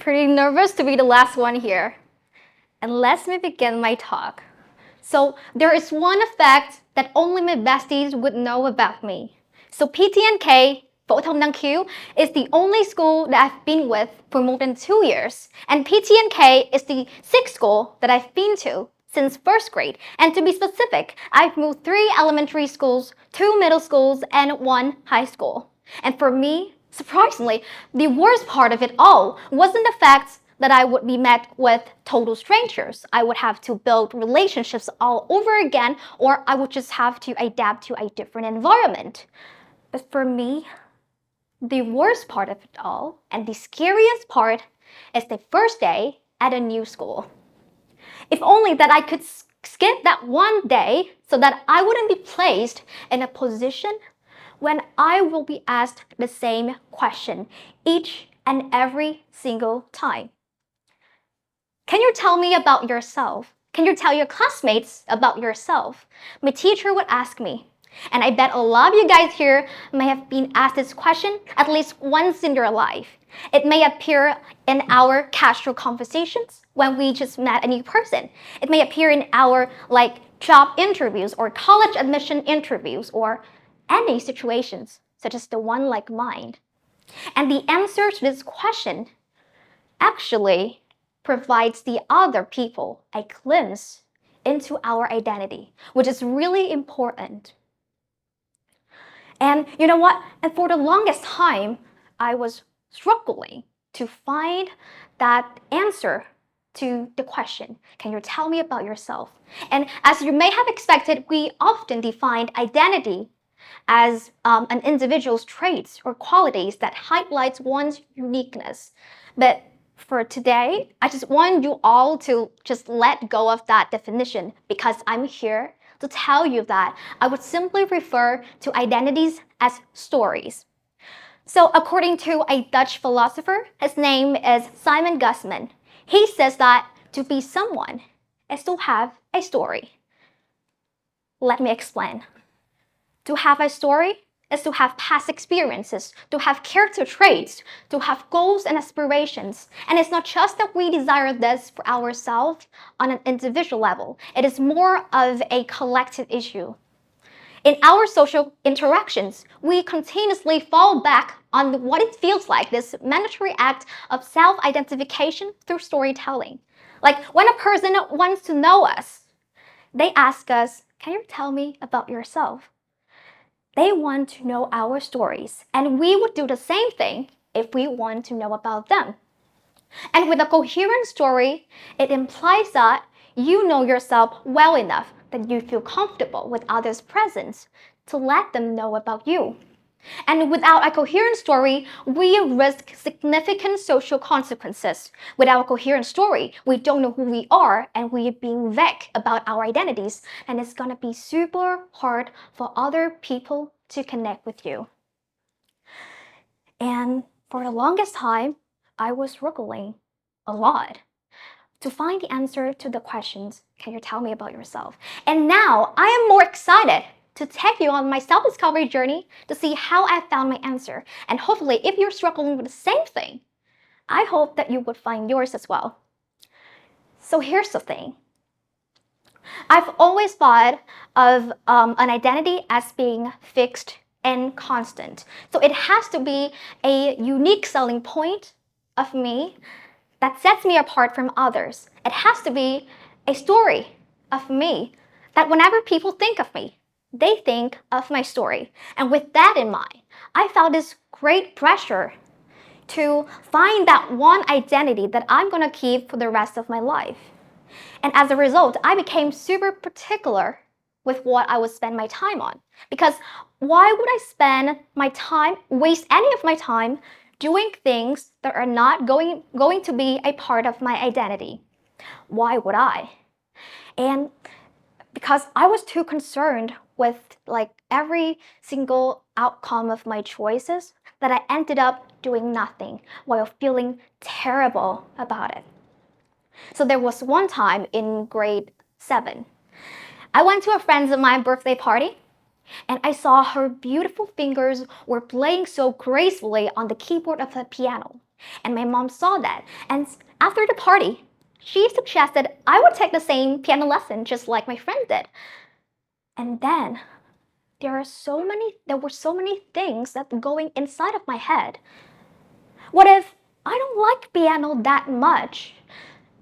pretty nervous to be the last one here. And let me begin my talk. So there is one fact that only my besties would know about me. So PTNK, Phổ thông Năng khiếu, is the only school that I've been with for more than 2 years. And PTNK is the 6th school that I've been to since 1st grade. And to be specific, I've moved 3 elementary schools, 2 middle schools, and 1 high school. And for me, surprisingly, the worst part of it all wasn't the fact that I would be met with total strangers. I would have to build relationships all over again, or I would just have to adapt to a different environment. But for me, the worst part of it all, and the scariest part, is the first day at a new school. If only that I could skip that one day so that I wouldn't be placed in a position when I will be asked the same question each and every single time. Can you tell me about yourself? Can you tell your classmates about yourself? My teacher would ask me. And I bet a lot of you guys here may have been asked this question at least once in your life. It may appear in our casual conversations when we just met a new person. It may appear in our job interviews or college admission interviews or any situations such as the one like mine. And the answer to this question actually provides the other people a glimpse into our identity, which is really important. And you know what? And for the longest time, I was struggling to find that answer to the question, can you tell me about yourself? And as you may have expected, we often define identity as an individual's traits or qualities that highlights one's uniqueness. But for today, I just want you all to just let go of that definition because I'm here to tell you that I would simply refer to identities as stories. So according to a Dutch philosopher, his name is Simon Gusman, he says that to be someone is to have a story. Let me explain. To have a story is to have past experiences, to have character traits, to have goals and aspirations. And it's not just that we desire this for ourselves on an individual level. It is more of a collective issue. In our social interactions, we continuously fall back on what it feels like, this mandatory act of self-identification through storytelling. Like when a person wants to know us, they ask us, can you tell me about yourself? They want to know our stories, and we would do the same thing if we want to know about them. And with a coherent story, it implies that you know yourself well enough that you feel comfortable with others' presence to let them know about you. And without a coherent story, we risk significant social consequences. Without a coherent story, we don't know who we are and we're being vague about our identities. And it's gonna be super hard for other people to connect with you. And for the longest time, I was struggling a lot to find the answer to the questions, can you tell me about yourself? And now I am more excited to take you on my self-discovery journey to see how I found my answer. And hopefully, if you're struggling with the same thing, I hope that you would find yours as well. So here's the thing. I've always thought of an identity as being fixed and constant. So it has to be a unique selling point of me that sets me apart from others. It has to be a story of me that whenever people think of me, they think of my story. And with that in mind, I felt this great pressure to find that one identity that I'm gonna keep for the rest of my life. And as a result, I became super particular with what I would spend my time on. Because why would I waste any of my time doing things that are not going to be a part of my identity? Why would I? And because I was too concerned with every single outcome of my choices that I ended up doing nothing while feeling terrible about it. So there was one time in grade 7, I went to a friend of mine's birthday party and I saw her beautiful fingers were playing so gracefully on the keyboard of the piano. And my mom saw that. And after the party, she suggested I would take the same piano lesson just like my friend did. And then there were so many things that were going inside of my head. What if I don't like piano that much?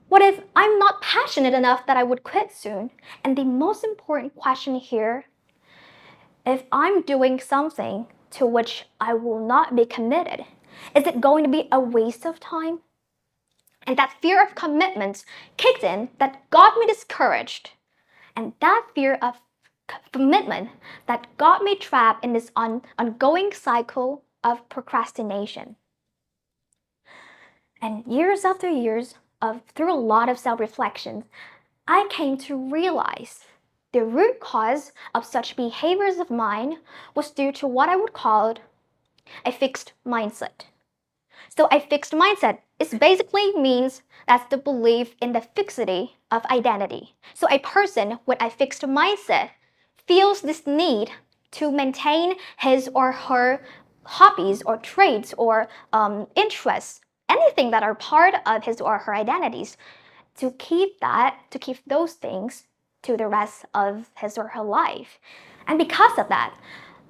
What if I'm not passionate enough that I would quit soon? And the most important question here, if I'm doing something to which I will not be committed, is it going to be a waste of time? And that fear of commitment kicked in that got me discouraged. And that fear of commitment that got me trapped in this ongoing cycle of procrastination. And years after years, through a lot of self-reflection, I came to realize the root cause of such behaviors of mine was due to what I would call a fixed mindset. So a fixed mindset basically means that's the belief in the fixity of identity. So a person with a fixed mindset feels this need to maintain his or her hobbies or traits or interests, anything that are part of his or her identities, to keep those things to the rest of his or her life. And because of that,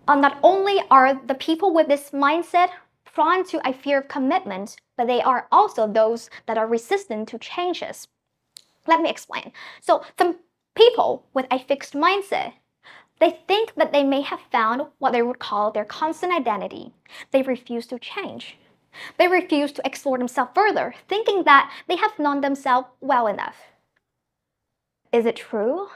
not only are the people with this mindset prone to a fear of commitment, but they are also those that are resistant to changes. Let me explain. So some people with a fixed mindset, they think that they may have found what they would call their constant identity. They refuse to change. They refuse to explore themselves further, thinking that they have known themselves well enough. Is it true?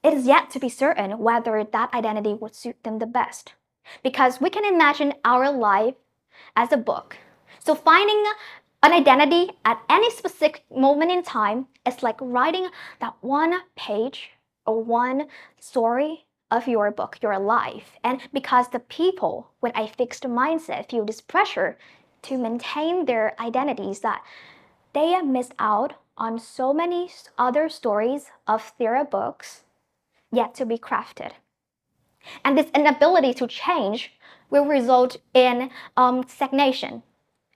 It is yet to be certain whether that identity would suit them the best. Because we can imagine our life as a book. So finding an identity at any specific moment in time is like writing that one page or one story of your book, your life. And because the people with a fixed mindset feel this pressure to maintain their identities, that they have missed out on so many other stories of their books yet to be crafted. And this inability to change will result in stagnation.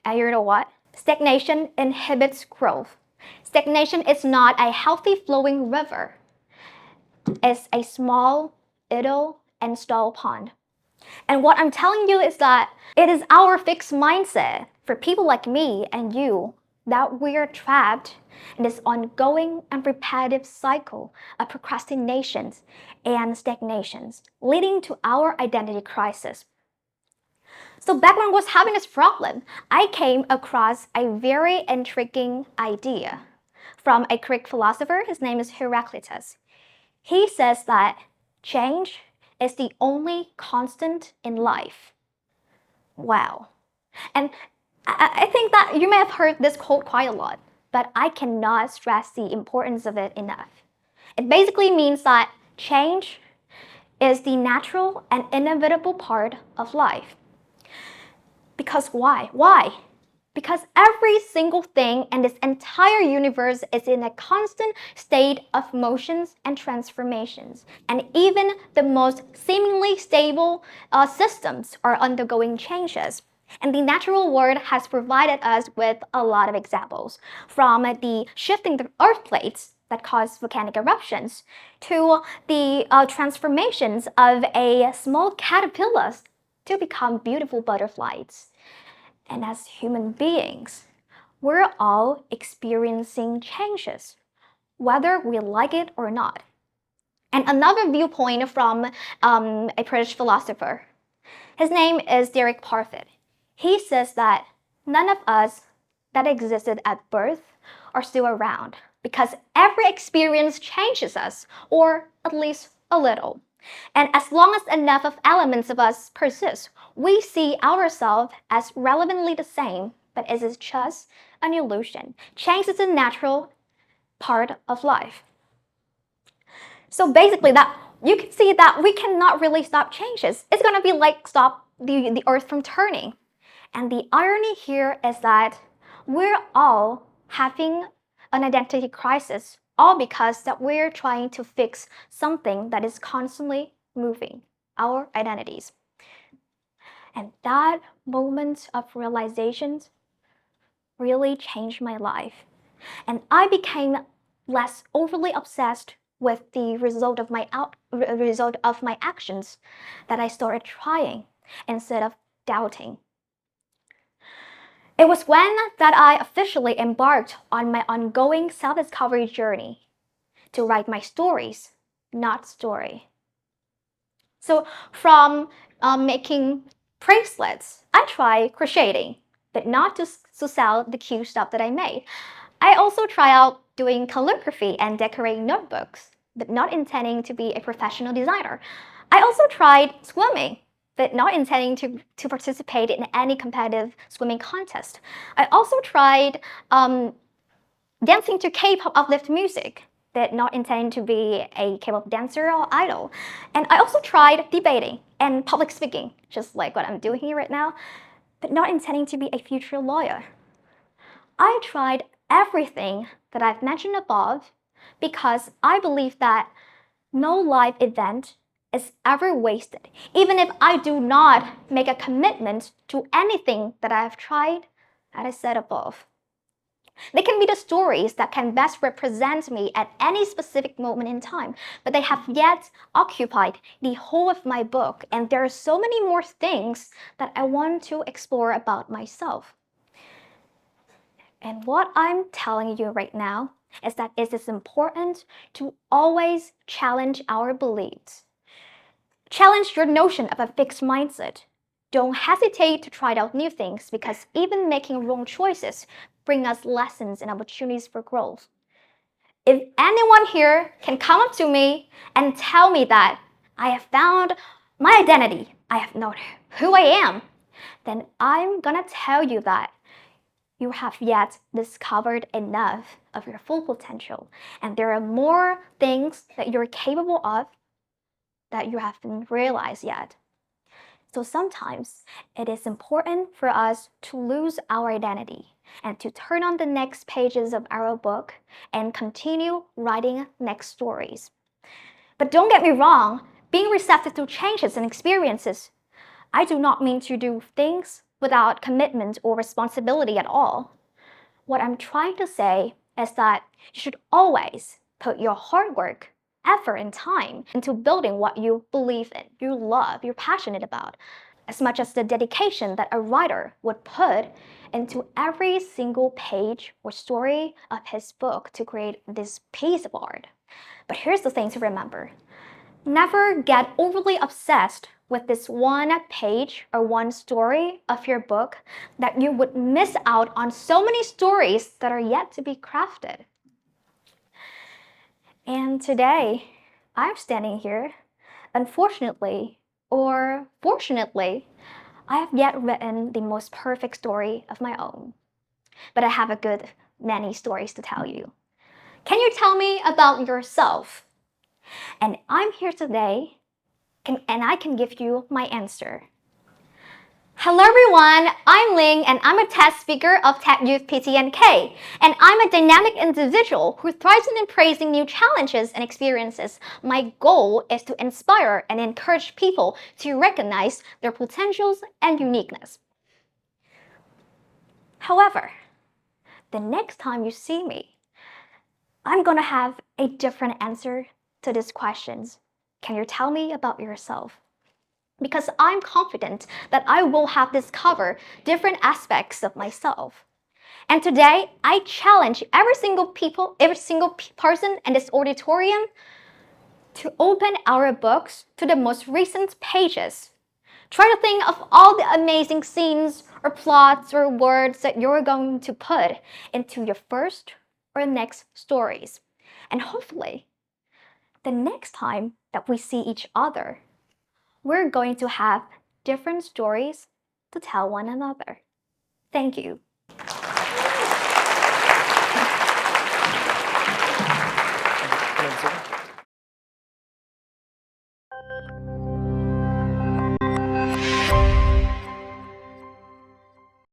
And you know what? Stagnation inhibits growth. Stagnation is not a healthy flowing river. It's a small, idle, and stall pond. And what I'm telling you is that it is our fixed mindset for people like me and you that we're trapped in this ongoing and repetitive cycle of procrastinations and stagnations, leading to our identity crisis. So back when I was having this problem, I came across a very intriguing idea from a Greek philosopher. His name is Heraclitus. He says that change is the only constant in life. Wow. And I think that you may have heard this quote quite a lot, but I cannot stress the importance of it enough. It basically means that change is the natural and inevitable part of life. Because why? Why? Because every single thing in this entire universe is in a constant state of motions and transformations. And even the most seemingly stable systems are undergoing changes. And the natural world has provided us with a lot of examples, from the shifting the earth plates that cause volcanic eruptions to the transformations of a small caterpillar to become beautiful butterflies. And as human beings, we're all experiencing changes, whether we like it or not. And another viewpoint from a British philosopher, his name is Derek Parfit. He says that none of us that existed at birth are still around because every experience changes us, or at least a little. And as long as enough of elements of us persist, we see ourselves as relevantly the same, but it is just an illusion. Change is a natural part of life. So basically, that you can see that we cannot really stop changes. It's going to be like stop the earth from turning. And the irony here is that we're all having an identity crisis, all because that we're trying to fix something that is constantly moving, our identities. And that moment of realization really changed my life. And I became less overly obsessed with the result of my actions, that I started trying instead of doubting. It was when that I officially embarked on my ongoing self-discovery journey to write my stories, not story. So from making bracelets, I tried crocheting, but not to sell the cute stuff that I made. I also tried out doing calligraphy and decorating notebooks, but not intending to be a professional designer. I also tried swimming, but not intending to participate in any competitive swimming contest. I also tried dancing to K-pop uplift music, but not intending to be a K-pop dancer or idol. And I also tried debating and public speaking, just like what I'm doing here right now, but not intending to be a future lawyer. I tried everything that I've mentioned above because I believe that no life event is ever wasted, even if I do not make a commitment to anything that I have tried, as I said above. They can be the stories that can best represent me at any specific moment in time, but they have yet occupied the whole of my book, and there are so many more things that I want to explore about myself. And what I'm telling you right now is that it is important to always challenge our beliefs. Challenge your notion of a fixed mindset. Don't hesitate to try out new things, because even making wrong choices bring us lessons and opportunities for growth. If anyone here can come up to me and tell me that I have found my identity, I have known who I am, then I'm gonna tell you that you have yet discovered enough of your full potential, and there are more things that you're capable of that you haven't realized yet. So sometimes it is important for us to lose our identity and to turn on the next pages of our book and continue writing next stories. But don't get me wrong, being receptive to changes and experiences, I do not mean to do things without commitment or responsibility at all. What I'm trying to say is that you should always put your hard work, effort, and time into building what you believe in, you love, you're passionate about, as much as the dedication that a writer would put into every single page or story of his book to create this piece of art. But here's the thing to remember. Never get overly obsessed with this one page or one story of your book that you would miss out on so many stories that are yet to be crafted. And today, I'm standing here, unfortunately, or fortunately, I have yet written the most perfect story of my own. But I have a good many stories to tell you. Can you tell me about yourself? And I'm here today, and I can give you my answer. Hello everyone, I'm Linh, and I'm a TED speaker of TEDxYouth PTNK, and I'm a dynamic individual who thrives in embracing new challenges and experiences. My goal is to inspire and encourage people to recognize their potentials and uniqueness. However, the next time you see me, I'm gonna have a different answer to these questions. Can you tell me about yourself? Because I'm confident that I will have discovered different aspects of myself. And today, I challenge every single person in this auditorium to open our books to the most recent pages. Try to think of all the amazing scenes or plots or words that you're going to put into your first or next stories. And hopefully, the next time that we see each other, we're going to have different stories to tell one another. Thank you.